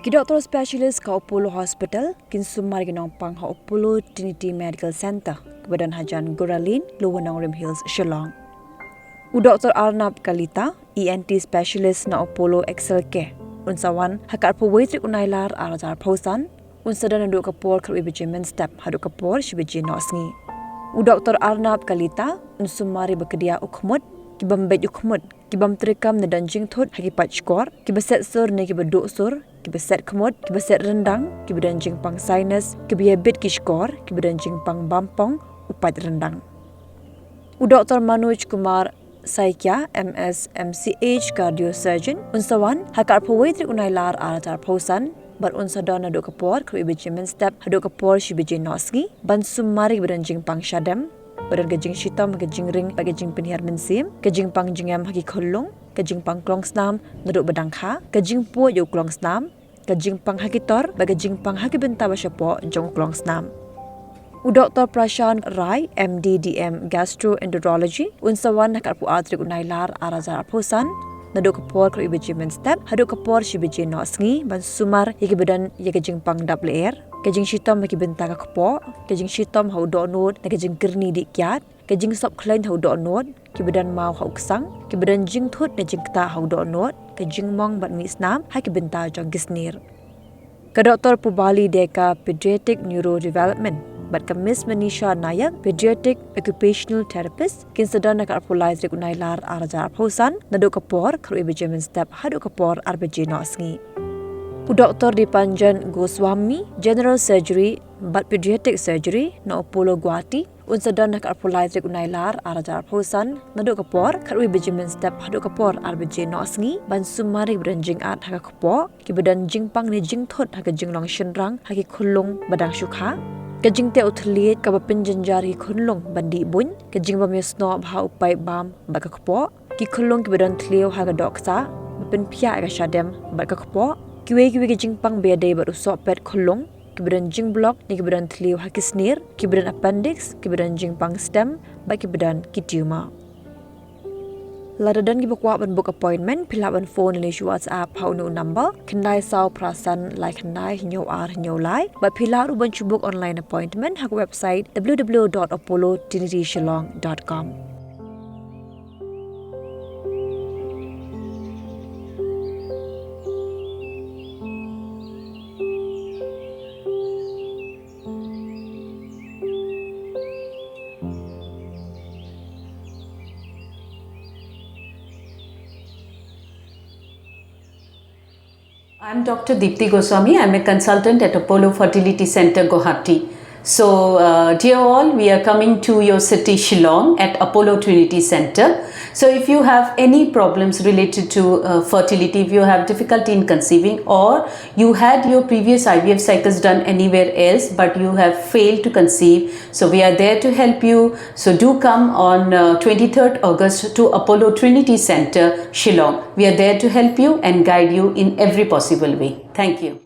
Ki doktor spesialis ka Apollo Hospital, kin Sumar Jingpang ha Apollo Trinity Medical Center, Badan Hajan Guralin, Luwenang Rim Hills, Shillong. U Dr. Arnab Kalita, ENT specialist na Apollo Excel Care, unsawan hakar pawetrik unailar arajar pausan, unsadan nadu kapor kerwi bejimen step hadu kapor shibiji nosngi. U Dr. Arnab Kalita, unsumari bekedia ukmut, kibam bej ukmut, kibam terekam na danjing thot hagi pachkor, kibaset sur ne kibaduk sur, kibaset kemut, kibaset rendang, kibadan Jingpang sinus, kibiyabit kishkor, kibadan Jingpang bampong, upat rendang. U Dr. Manoj Kumar Saikya, MS, MCH, Cardiosurgeon, unsawan, hakar pawetri unailar aratar pausan, bar unsadon nadu kapor, kerwi bejimen step, hadu kapor shibiji nosgi, ban sumari kibadan Jingpang shadem, badan gajing shitam, gajing ring, gajing penihar mensim, gajing pang jingam hagi kolong, gajing pang klong snam, ngaduk badangha, gajing pu yu klong snam, gajing pang hagi tor, gajing pang hagi benta basyapo jong klong snam. U Dr. Prashant Rai, MD, DM, Gastroenterology, unsawan nakar pu atrik unailar arazar aposan, nadu kapor kerwi bejimen step, hadu kapor shibiji nosngi, ban sumar yagi badan yagajing pang double air, gajing shitom bagi benta ka kapor, gajing shitom hau do nod, gajing gerni di kiat, gajing sop klein hau do nod, kibadan mau hau ksang, kibadan jing thut na jing kta hau do nod, gajing mong bat mi snam, hai kibenta jong gisnir. Ka Dr. Pubali Deka, Pediatric Neurodevelopment, bat ka Miss Manisha Nayak, Pediatric Occupational Therapist, kin sedang nak arpulai trik unailar arajar pausan, nadu kapor, kerwi bejimen step, hadu kapor arbeji nosngi. U Dr. Dipanjan Goswami, General Surgery, bat Pediatric Surgery, na Apollo Guwahati, unsadan nak arpulai trik unailar arajar pausan, nadu kapor, kerwi bejimen step, hadu kapor arbeji nosngi, ban sumari badan jing at haka kapor, ki badan Jingpang ni jing thot haka jing long shenrang, haki kulung badang syukha, kajing te utliet ka bapinjan jari khunlong bandi bun kajing bam yasno bha upai bam baka kpo ki khunlong ki badan tliu ha ga doksa bapin phia ga shadem baka kpo kiwe ki Jingpang be dei baru so pet khunlong ki badan jing block ni ki badan tliu ha kisnir ki badan appendix ki badan Jingpang stem ba ki badan ki tumor. Ladadan ki bakwa ban book appointment pila ban phone ni WhatsApp hau no number kendai saw prasan like kendai nyo lai ba pila ru ban book online appointment hak website www.apollotrinityshillong.com. I'm Dr. Deepti Goswami. I'm a consultant at Apollo Fertility Center, Guwahati. So, dear all, we are coming to your city Shillong at Apollo Trinity Center. So, if you have any problems related to fertility, if you have difficulty in conceiving or you had your previous IVF cycles done anywhere else but you have failed to conceive, so we are there to help you. So, do come on 23rd August to Apollo Trinity Center, Shillong. We are there to help you and guide you in every possible way. Thank you.